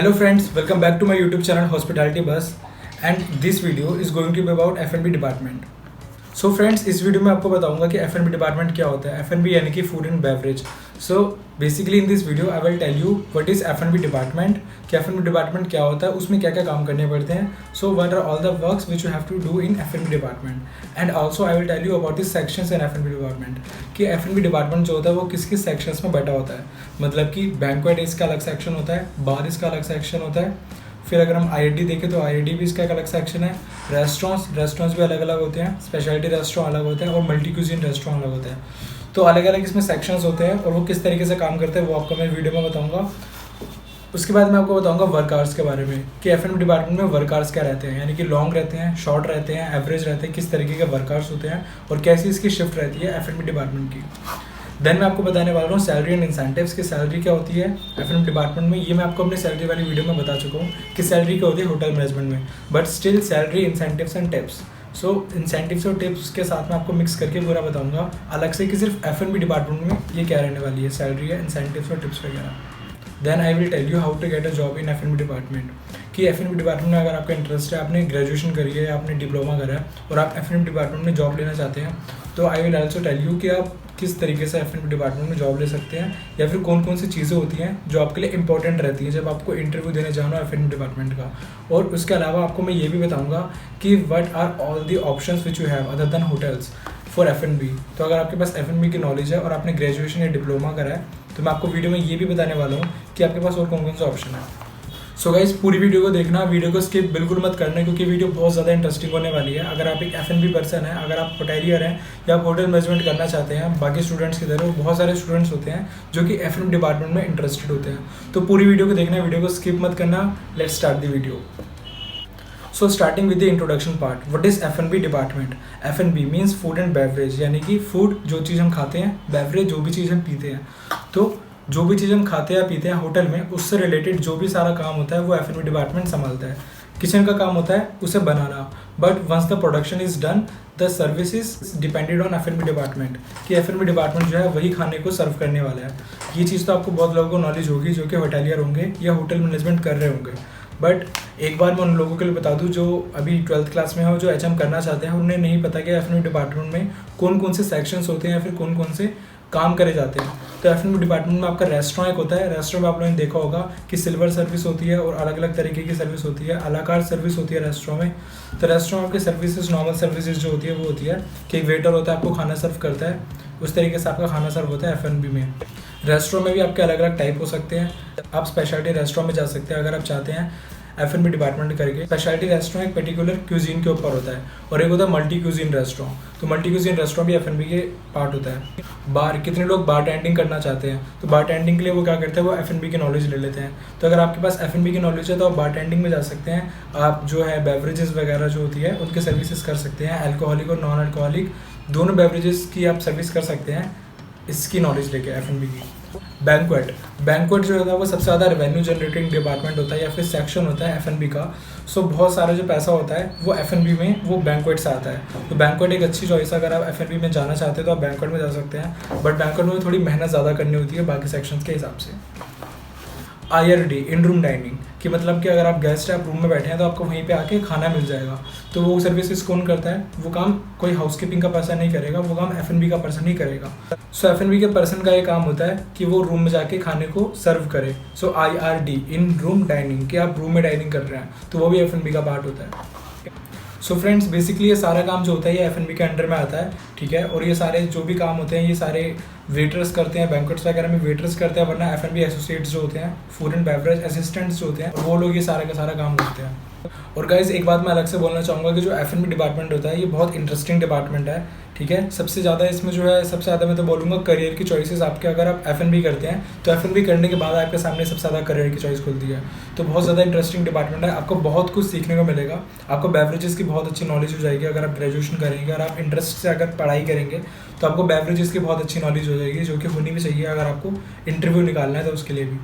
Hello friends, welcome back to my YouTube channel Hospitality Bus and this video is going to be about F&B department. So friends, इस video में आपको बताऊंगा कि F&B department क्या होता है. F&B यानी कि food and beverage. So basically in this video I will tell you what is F&B department, कि F&B डिपार्टमेंट क्या होता है, उसमें क्या क्या काम करने पड़ते हैं. So what are all the works which you have to do in F&B department. And also I will tell you about this sections in F&B department, कि F&B डिपार्टमेंट जो होता है वो किस किस सेक्शंस में बैठा होता है. मतलब कि बैंक्वेट इसका अलग सेक्शन होता है, बार इसका अलग सेक्शन होता है. फिर अगर हम आईडी देखें तो आईडी भी इसका एक अलग सेक्शन है. रेस्टोरेंट्स भी अलग अलग होते हैं, स्पेशलिटी रेस्टोरेंट अलग होते हैं और मल्टी क्यूजिन रेस्टोरेंट अलग होते हैं. तो अलग अलग इसमें सेक्शंस होते हैं और वो किस तरीके से काम करते हैं वो आपको मैं वीडियो में बताऊंगा. उसके बाद मैं आपको बताऊंगा वर्क आवर्स के बारे में, कि F&B डिपार्टमेंट में वर्क आवर्स क्या रहते हैं, यानी कि लॉन्ग रहते हैं, शॉर्ट रहते हैं, एवरेज रहते हैं, किस तरीके के वर्क आवर्स होते हैं और कैसी इसकी शिफ्ट रहती है F&B डिपार्टमेंट की. देन मैं आपको बताने वाला हूँ सैलरी एंड इंसेंटिव्स की सैलरी क्या होती है F&B डिपार्टमेंट में. ये मैं आपको अपनी सैलरी वाली वीडियो में बता चुका हूँ कि सैलरी क्या होती है होटल मैनेजमेंट में. But still salary, incentives and tips. So incentives और टिप्स के साथ मैं आपको मिक्स करके पूरा बताऊंगा अलग से कि सिर्फ F&B डिपार्टमेंट में ये क्या रहने वाली है, सैलरी है, इंसेंटिव्स और टिप्स वगैरह. Then I will tell you how to get a job in F&B department, कि F&B डिपार्टमेंट में अगर आपका इंटरेस्ट है, आपने ग्रेजुएशन करी है या आपने डिप्लोमा करा है और आप F&B डिपार्टमेंट में जॉब लेना चाहते हैं, तो I will also tell you कि आप किस तरीके से F&B डिपार्टमेंट में जॉब ले सकते हैं या फिर कौन कौन सी चीज़ें होती हैं जो आपके लिए इंपॉर्टेंट रहती हैं जब आपको इंटरव्यू देने जाना हो F&B डिपार्टमेंट का. और उसके अलावा आपको मैं ये भी बताऊंगा कि what are all the options which you have other than hotels for F&B. तो अगर आपके पास F&B की नॉलेज है और आपने ग्रेजुएशन या डिप्लोमा करा है तो मैं आपको वीडियो में ये भी बताने वाला हूँ कि आपके पास और कौन कौन से ऑप्शन है. सो गाइस, पूरी वीडियो को देखना, वीडियो को स्किप बिल्कुल मत करना क्योंकि वीडियो बहुत ज़्यादा इंटरेस्टिंग होने वाली है. अगर आप एक F&B पर्सन है, अगर आप होटेलियर हैं या आप होटल मैनेजमेंट करना चाहते हैं बाकी स्टूडेंट्स की तरह, बहुत सारे स्टूडेंट्स होते हैं जो कि F&B डिपार्टमेंट में इंटरेस्टेड होते हैं. तो पूरी वीडियो को देखना, वीडियो को स्किप मत करना. Let's start the video. So starting with the introduction part, what is F&B department. F&B means food and beverage, यानी कि फूड जो चीज़ हम खाते हैं, बेवरेज जो भी चीज़ हम पीते हैं. तो जो भी चीज़ हम खाते हैं पीते हैं होटल में, उससे रिलेटेड जो भी सारा काम होता है वो F&B डिपार्टमेंट संभालता है. किचन का काम होता है उसे बनाना, but once the production is done the service is depended on F&B department, कि F&B डिपार्टमेंट जो है वही खाने को सर्व करने वाला है. ये चीज़ तो आपको बहुत लोगों को नॉलेज होगी जो कि होटेलियर होंगे या होटल मैनेजमेंट कर रहे होंगे. बट एक बार मैं उन लोगों के लिए बता दूं जो अभी 12th क्लास में हो, जो HM करना चाहते हैं, उन्हें नहीं पता कि F&B डिपार्टमेंट में कौन कौन से सेक्शंस होते हैं या फिर कौन कौन से काम करे जाते हैं. तो F&B डिपार्टमेंट में आपका रेस्टोरेंट एक होता है. रेस्टोरेंट में आप लोगों ने देखा होगा कि सिल्वर सर्विस होती है और अलग अलग तरीके की सर्विस होती है, अला कार्ट सर्विस होती है रेस्टोरेंट में. तो रेस्टोरेंट आपकी सर्विसेज, नॉर्मल सर्विसेज जो होती है वो होती है कि एक वेटर होता है आपको खाना सर्व करता है, उस तरीके से आपका खाना सर्व होता है F&B में. रेस्टोरेंट में भी आपके अलग अलग टाइप हो सकते हैं. आप स्पेशलिटी रेस्टोरेंट में जा सकते हैं अगर आप चाहते हैं F&B डिपार्टमेंट करके. स्पेशलिटी रेस्टोरेंट एक पर्टिकुलर क्यूजीन के ऊपर होता है और एक होता है मल्टी क्यूजीन रेस्टोरेंट. तो मल्टी क्यूजीन रेस्टोरेंट भी F&B के पार्ट होता है. बार, कितने लोग बार टेंडिंग करना चाहते हैं तो बार टेंडिंग के लिए वो क्या करते हैं, वो F&B की नॉलेज ले लेते हैं. तो अगर आपके पास F&B की नॉलेज है तो आप बार टेंडिंग में जा सकते हैं. आप जो है बेवरेजेस वगैरह जो होती है उनके सर्विसेज कर सकते हैं, अल्कोहलिक और नॉन अल्कोहलिक दोनों बेवरेजेस की आप सर्विस कर सकते हैं इसकी नॉलेज लेके F&B की. बैंक्वेट जो होता है वो सबसे ज़्यादा रेवेन्यू जनरेटिंग डिपार्टमेंट होता है या फिर सेक्शन होता है F&B का. सो बहुत सारा जो पैसा होता है वो F&B में वो बैंक्वेट से आता है. तो बैंक्वेट एक अच्छी चॉइस है. अगर आप F&B में जाना चाहते हैं तो आप बैंक्वेट में जा सकते हैं, बट बैंक्वेट में थोड़ी मेहनत ज़्यादा करनी होती है बाकी सेक्शंस के हिसाब से. IRD, इन रूम डाइनिंग, कि मतलब कि अगर आप गेस्ट है, आप रूम में बैठे हैं तो आपको वहीं पे आके खाना मिल जाएगा. तो वो सर्विसेज कौन करता है, वो काम कोई हाउसकीपिंग का पर्सन नहीं करेगा, वो काम F&B का पर्सन ही करेगा. सो F&B के पर्सन का ये काम होता है कि वो रूम में जाके खाने को सर्व करे. सो IRD, इन रूम डाइनिंग, कि आप रूम में डाइनिंग कर रहे हैं तो वो भी F&B का पार्ट होता है. सो फ्रेंड्स, बेसिकली ये सारा काम जो होता है ये F&B के अंडर में आता है, ठीक है. और ये सारे जो भी काम होते हैं ये सारे वेटर्स करते हैं, बैंक्वेट्स वगैरह में वेटर्स करते हैं, वरना F&B एसोसिएट्स जो होते हैं, फूड एंड बेवरेज असिस्टेंट्स जो होते हैं, वो लोग ये सारा का सारा काम करते हैं. और गाइज एक बात मैं अलग से बोलना चाहूँगा कि जो F&B डिपार्टमेंट होता है ये बहुत इंटरेस्टिंग डिपार्टमेंट है, ठीक है. सबसे ज़्यादा इसमें जो है, सबसे ज़्यादा मैं तो बोलूँगा करियर की चॉइसेस आपके, अगर आप F&B करते हैं तो F&B करने के बाद आपके सामने सबसे ज़्यादा करियर की चॉइस खुलती है. तो बहुत ज़्यादा इंटरेस्टिंग डिपार्टमेंट है, आपको बहुत कुछ सीखने को मिलेगा. आपको बेवरेजेस की बहुत अच्छी नॉलेज हो जाएगी अगर आप ग्रेजुएशन करेंगे, अगर आप इंटरेस्ट से अगर पढ़ाई करेंगे तो आपको बेवरेजेस की बहुत अच्छी नॉलेज हो जाएगी, जो कि होनी भी चाहिए अगर आपको इंटरव्यू निकालना है तो उसके लिए भी.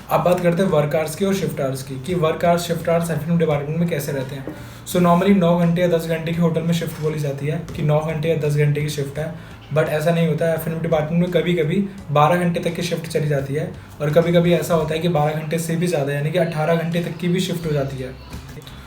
अब बात करते हैं वर्क आवर्स की और शिफ्ट आवर्स की, कि work hours shift hours F department में कैसे रहते हैं। सो नॉर्मली 9 घंटे या 10 घंटे की होटल में शिफ्ट बोली जाती है कि 9 घंटे या 10 घंटे की शिफ्ट है, बट ऐसा नहीं होता है। एफ डिपार्टमेंट में कभी कभी 12 घंटे तक की शिफ्ट चली जाती है, और कभी कभी ऐसा होता है कि 12 घंटे से भी ज़्यादा यानी कि 18 घंटे तक की भी शिफ्ट हो जाती है।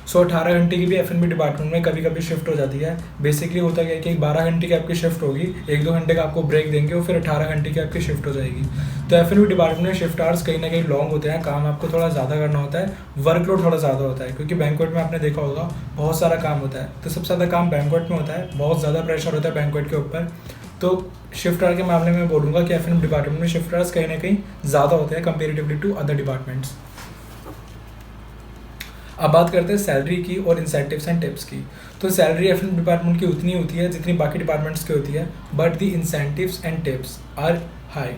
सो 18 घंटे की भी एफ डिपार्टमेंट में कभी कभी शिफ्ट हो जाती है। बेसिकली होता क्या है कि 12 घंटे की आपकी शिफ्ट होगी, 1-2 घंटे का आपको ब्रेक देंगे और फिर 18 घंटे की आपकी शिफ्ट हो जाएगी। तो एफ डिपार्टमेंट में शिफ्ट आवर्स कहीं ना कहीं लॉन्ग होते हैं, काम आपको थोड़ा ज़्यादा करना होता है, वर्कलोड थोड़ा ज़्यादा होता है, क्योंकि बैंक्वेट में आपने देखा होगा बहुत सारा काम होता है। तो सबसे ज़्यादा काम बैंक्वेट में होता है, बहुत ज़्यादा प्रेशर होता है बैंक्वेट के ऊपर। तो शिफ्ट आवर के मामले में बोलूँगा कि एफ डिपार्टमेंट में शिफ्ट आवर्स कहीं ना कहीं ज़्यादा होते हैं कंपेरेटिवली टू अदर डिपार्टमेंट्स। अब बात करते हैं सैलरी की और इंसेंटिव्स एंड टिप्स की। तो सैलरी एफ डिपार्टमेंट की उतनी होती है जितनी बाकी डिपार्टमेंट्स की होती है, but the incentives and tips are high.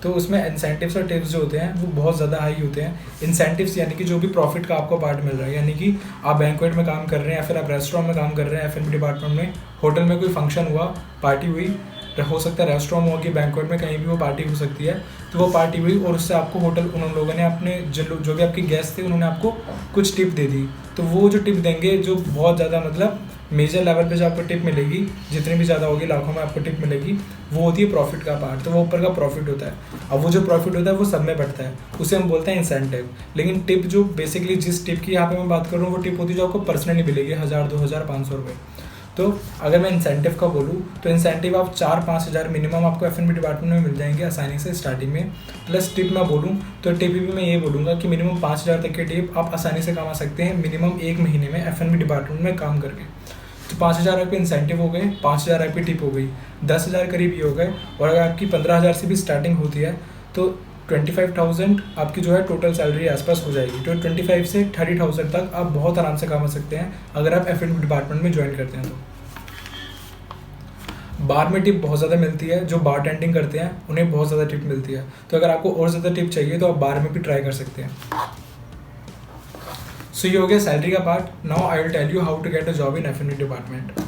तो उसमें इंसेंटिव्स और टिप्स जो होते हैं वो बहुत ज़्यादा हाई होते हैं। इंसेंटिव्स यानी कि जो भी प्रॉफिट का आपको पार्ट मिल रहा है, यानी कि आप बैंक्वेट में काम कर रहे हैं या फिर आप रेस्टोरेंट में काम कर रहे हैं, एफ डिपार्टमेंट में होटल में कोई फंक्शन हुआ, पार्टी हुई, हो सकता है रेस्टोरेंट में हो कि बैंक्वेट में कहीं भी वो पार्टी हो सकती है। तो वो पार्टी हुई और उससे आपको होटल उन लोगों ने अपने जो भी आपके गेस्ट थे उन्होंने आपको कुछ टिप दे दी। तो वो जो टिप देंगे जो बहुत ज़्यादा मतलब मेजर लेवल पे जो आपको टिप मिलेगी, जितनी भी ज़्यादा होगी लाखों में आपको टिप मिलेगी, वो होती है प्रॉफिट का पार्ट। तो वो ऊपर का प्रॉफिट होता है। अब वो जो प्रॉफिट होता है वो सब में बढ़ता है, उसे हम बोलते हैं इंसेंटिव। लेकिन टिप जो बेसिकली जिस टिप की यहाँ पे मैं बात कर रहा हूँ वो टिप होती है जो आपको पर्सनली मिलेगी, 1000, 2000, 500 रुपये। तो अगर मैं इंसेंटिव का बोलूँ तो इंसेंटिव आप 4-5 हज़ार मिनिमम आपको एफ डिपार्टमेंट में मिल जाएंगे आसानी से स्टार्टिंग में। प्लस टिप मैं बोलूँ तो टिप भी मैं ये बोलूँगा कि मिनिमम 5000 तक के टिप आप आसानी से कमा सकते हैं मिनिमम 1 महीने में एफ डिपार्टमेंट में काम करके। तो 5000 आपके इंसेंटिव हो गए, 5000 आपकी टिप हो गई, 10,000 करीब ये हो गए। और अगर आपकी 15,000 से भी स्टार्टिंग होती है तो 25,000 आपकी जो है टोटल सैलरी आसपास हो जाएगी। तो 25 से 30,000 तक आप बहुत आराम से कमा सकते हैं अगर आप एफ डिपार्टमेंट में ज्वाइन करते हैं। तो बार में टिप बहुत ज़्यादा मिलती है, जो बार टेंडिंग करते हैं उन्हें बहुत ज़्यादा टिप मिलती है। तो अगर आपको और ज़्यादा टिप चाहिए तो आप बार में भी ट्राई कर सकते हैं। सो ये हो गया सैलरी का part. Now I will tell you how to get a job in F department.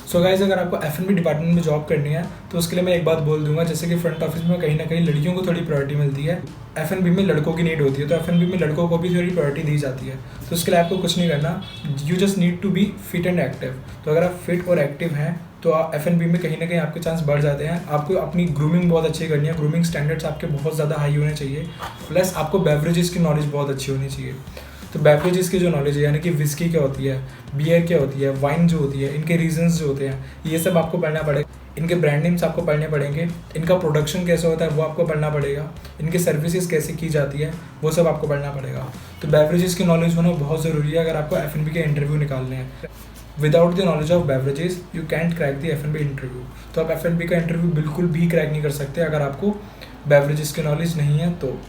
So guys अगर आपको एफ डिपार्टमेंट में जॉब करनी है तो उसके लिए मैं एक बात बोल दूंगा, जैसे कि फ्रंट ऑफिस में कहीं ना कहीं लड़कियों को थोड़ी प्रायोरिटी मिलती है, एफ में लड़कों की नीड होती है, तो एफ में लड़कों को भी थोड़ी प्रायोरिटी दी जाती है। तो उसके लिए आपको कुछ नहीं करना, you just need to be fit and active. तो अगर आप फिट और एक्टिव हैं तो एफ में कहीं ना कहीं आपके चांस बढ़ जाते हैं। आपको अपनी ग्रूमिंग बहुत अच्छी करनी है, ग्रूमिंग स्टैंडर्ड्स आपके बहुत ज़्यादा हाई होने चाहिए। प्लस आपको बेवरेजेस की नॉलेज बहुत अच्छी होनी चाहिए। तो बेवरेजेस की जो नॉलेज है, यानी कि विस्की क्या होती है, बियर क्या होती है, वाइन जो होती है, इनके रीजंस जो होते हैं, ये सब आपको पढ़ना पड़ेगा। इनके ब्रांड नेम्स आपको पढ़ने पड़ेंगे, इनका प्रोडक्शन कैसे होता है वो आपको पढ़ना पड़ेगा, इनकी सर्विसेज कैसे की जाती है वो सब आपको पढ़ना पड़ेगा। तो बेवरेजेस की नॉलेज होना बहुत ज़रूरी है अगर आपको एफ के इंटरव्यू निकालने हैं। Without the knowledge of beverages you can't crack the F interview. तो आप एफ का इंटरव्यू बिल्कुल भी क्रैक नहीं कर सकते अगर आपको बेवरेजेस की नॉलेज नहीं है। तो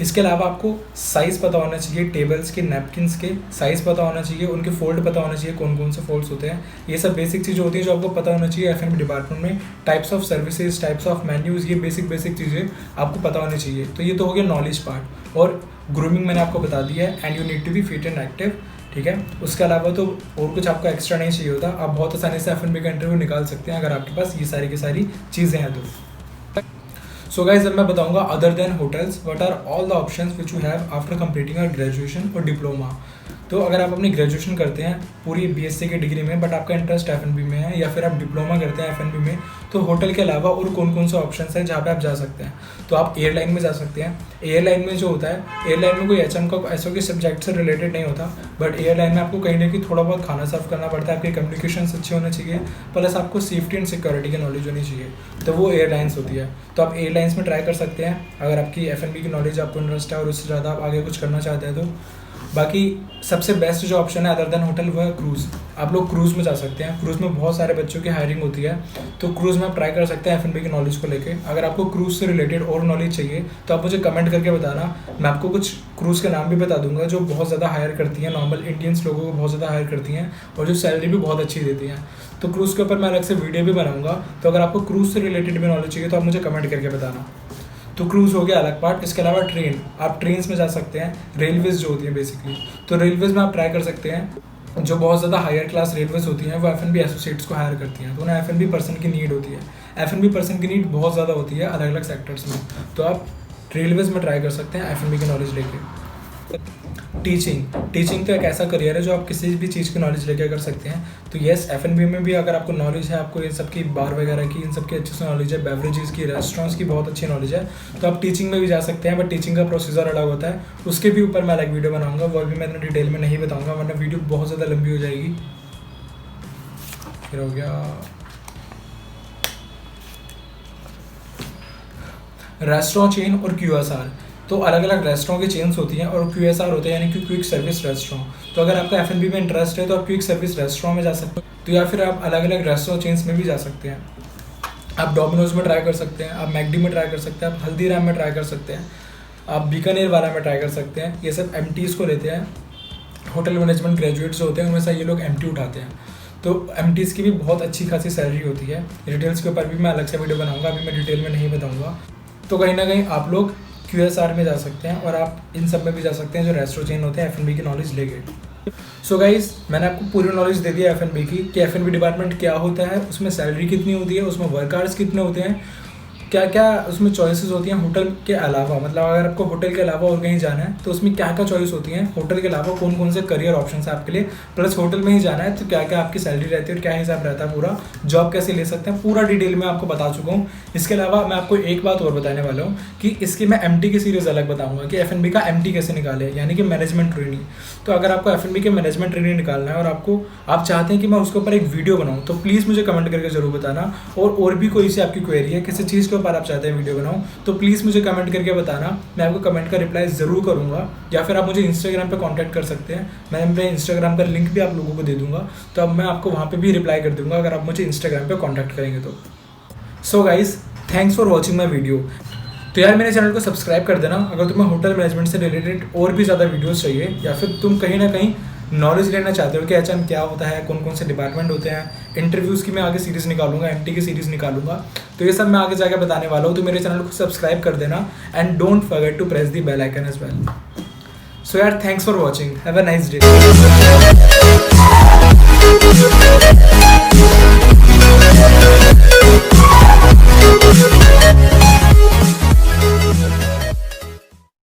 इसके अलावा आपको साइज़ पता होना चाहिए, टेबल्स के, नैपकिन्स के साइज़ पता होना चाहिए, उनके फोल्ड पता होना चाहिए, कौन कौन से फोल्ड्स होते हैं। ये सब बेसिक चीज़ें होती हैं जो आपको पता होना चाहिए एफ डिपार्टमेंट में। Types of services, types of menus, ये बेसिक चीज़ें आपको पता होनी चाहिए। तो ये तो हो गया नॉलेज पार्ट। और ग्रूमिंग मैंने आपको बता दिया है, and you need to be fit and active, ठीक है। उसके अलावा तो और कुछ आपको एक्स्ट्रा नहीं चाहिए होता, आप बहुत आसानी से एफ का इंटरव्यू निकाल सकते हैं अगर आपके पास ये सारी की सारी चीज़ें हैं तो। सो गाइज अब मैं बताऊंगा other than hotels what are all the options which you have after completing your graduation और डिप्लोमा। तो अगर आप अपनी ग्रेजुएशन करते हैं पूरी बीएससी की डिग्री में, बट आपका इंटरेस्ट एफ&बी में है, या फिर आप डिप्लोमा करते हैं एफ&बी में, तो होटल के अलावा और कौन कौन से ऑप्शंस हैं जहाँ पे आप जा सकते हैं। तो आप एयरलाइन में जा सकते हैं। एयरलाइन में जो होता है, एयरलाइन में कोई एचएम का ऐसा कोई सब्जेक्ट से रिलेटेड नहीं होता, बट एयरलाइन में आपको कहीं ना कहीं थोड़ा बहुत खाना सर्व करना पड़ता है, आपके कम्युनिकेशन अच्छे होने चाहिए, प्लस आपको सेफ्टी एंड सिक्योरिटी की नॉलेज होनी चाहिए। तो वो एयरलाइंस होती है। तो आप एयरलाइंस में ट्राई कर सकते हैं अगर आपकी एफ&बी की नॉलेज आपको इंटरेस्ट है और उससे ज़्यादा आप आगे कुछ करना चाहते हैं तो। बाकी सबसे बेस्ट जो ऑप्शन है अदर देन होटल वो है क्रूज़। आप लोग क्रूज़ में जा सकते हैं। क्रूज़ में बहुत सारे बच्चों की हायरिंग होती है, तो क्रूज़ में आप ट्राई कर सकते हैं एफ&बी की नॉलेज को लेके। अगर आपको क्रूज़ से रिलेटेड और नॉलेज चाहिए तो आप मुझे कमेंट करके बताना, मैं आपको कुछ क्रूज़ के नाम भी बता दूंगा जो बहुत ज़्यादा हायर करती हैं, नॉर्मल इंडियंस लोगों को बहुत ज़्यादा हायर करती हैं और जो सैलरी भी बहुत अच्छी देती हैं। तो क्रूज़ के ऊपर मैं अलग से वीडियो भी बनाऊँगा। तो अगर आपको क्रूज़ से रिलेटेड भी नॉलेज चाहिए तो आप मुझे कमेंट करके बताना। तो क्रूज़ हो गया अलग पार्ट। इसके अलावा ट्रेन, आप ट्रेन्स में जा सकते हैं। रेलवेज़ जो होती हैं बेसिकली, तो रेलवेज़ में आप ट्राई कर सकते हैं। जो बहुत ज़्यादा हायर क्लास रेलवेज़ होती हैं वो एफ&बी एसोसिएट्स को हायर करती हैं, तो उन्हें एफ&बी पर्सन की नीड होती है। एफ&बी पर्सन की नीड बहुत ज़्यादा होती है अलग अलग सेक्टर्स में। तो आप रेलवेज में ट्राई कर सकते हैं F&B की नॉलेज लेके। टीचिंग तो एक ऐसा करियर है जो आप किसी भी चीज़ की नॉलेज लेके कर सकते हैं। तो येस, F&B में भी अगर आपको नॉलेज है, आपको इन सब की बार वगैरह की इन सब की अच्छे से नॉलेज है, बेवरेजेस की, रेस्टोरेंट्स की बहुत अच्छी नॉलेज है, तो आप टीचिंग में भी जा सकते हैं। बट टीचिंग का प्रोसीजर अलग होता है, उसके भी ऊपर मैं अलग वीडियो बनाऊंगा, वो भी मैं इतना डिटेल में नहीं बताऊंगा वरना वीडियो बहुत ज़्यादा लंबी हो जाएगी। फिर हो गया रेस्टोरेंट चेन और QSR। तो अलग अलग रेस्टोरेंट की चेन्स होती हैं और QSR होते हैं, यानी कि क्विक सर्विस रेस्टोरेंट। तो अगर आपका F&B में इंटरेस्ट है तो आप क्विक सर्विस रेस्टोरेंट में जा सकते हो, तो या फिर आप अलग अलग रेस्टोरेंट चेन्स में भी जा सकते हैं। आप डोमिनोज में ट्राई कर सकते हैं, आप मैकडी में ट्राई कर सकते हैं, आप हल्दीराम में ट्राई कर सकते हैं, आप बीकानेर वाला में ट्राई कर सकते हैं। ये सब MTs को लेते हैं, होटल मैनेजमेंट ग्रेजुएट्स होते हैं, उनमें से ये लोग MT उठाते हैं। तो MTs की भी बहुत अच्छी खासी सैलरी होती है। डिटेल्स के ऊपर भी मैं अलग से वीडियो बनाऊंगा, अभी मैं डिटेल में नहीं बताऊंगा। तो कहीं ना कहीं आप लोग QSR में जा सकते हैं और आप इन सब में भी जा सकते हैं जो रेस्टोरेंट चेन होते हैं F&B की नॉलेज लेके। सो गाइज, मैंने आपको पूरी नॉलेज दे दिया F&B की कि F&B डिपार्टमेंट क्या होता है, उसमें सैलरी कितनी होती है, उसमें वर्क आवर्स कितने होते हैं, क्या क्या उसमें चॉइसेस होती हैं होटल के अलावा। मतलब अगर आपको होटल के अलावा और कहीं जाना है तो उसमें क्या क्या चॉइस होती हैं, होटल के अलावा कौन कौन से करियर ऑप्शन है आपके लिए, प्लस होटल में ही जाना है तो क्या क्या आपकी सैलरी रहती है और क्या हिसाब रहता है, पूरा जॉब कैसे ले सकते हैं, पूरा डिटेल में आपको बता चुका हूँ। इसके अलावा मैं आपको एक बात और बताने वाला हूँ कि इसकी मैं MT की सीरीज़ अलग बताऊँगा कि F&B का MT कैसे निकाले, यानी कि मैनेजमेंट ट्रेनिंग। तो अगर आपको F&B के मैनेजमेंट ट्रेनिंग निकालना है और आप चाहते हैं कि मैं उसके ऊपर एक वीडियो बनाऊँ, तो प्लीज़ मुझे कमेंट करके जरूर बताना। और भी कोई सी आपकी क्वेरी है, किसी चीज़ के ऊपर आप चाहते हैं वीडियो बनाऊँ, तो प्लीज़ मुझे कमेंट करके बताना, मैं आपको कमेंट का रिप्लाई ज़रूर करूँगा। या फिर आप मुझे इंस्टाग्राम पे कांटेक्ट कर सकते हैं, मैं अपने इंस्टाग्राम का लिंक भी आप लोगों को दे दूँगा, तो अब मैं आपको वहाँ पे भी रिप्लाई कर दूँगा अगर आप मुझे इंस्टाग्राम पे कांटेक्ट करेंगे तो। So guys, thanks for watching my video. तो यार मेरे चैनल को सब्सक्राइब कर देना अगर तुम्हें होटल मैनेजमेंट से रिलेटेड और भी ज़्यादा वीडियोज़ चाहिए, या फिर तुम कहीं ना कहीं नॉलेज लेना चाहते हो कि HM क्या होता है, कौन कौन से डिपार्टमेंट होते हैं। इंटरव्यूज़ की मैं आगे सीरीज़ निकालूंगा, MT की सीरीज़ निकालूंगा, तो ये सब मैं आगे जाकर बताने वाला हूँ। तो मेरे चैनल को सब्सक्राइब कर देना and don't forget to press the bell icon as well. So यार, thanks for watching, have a nice day.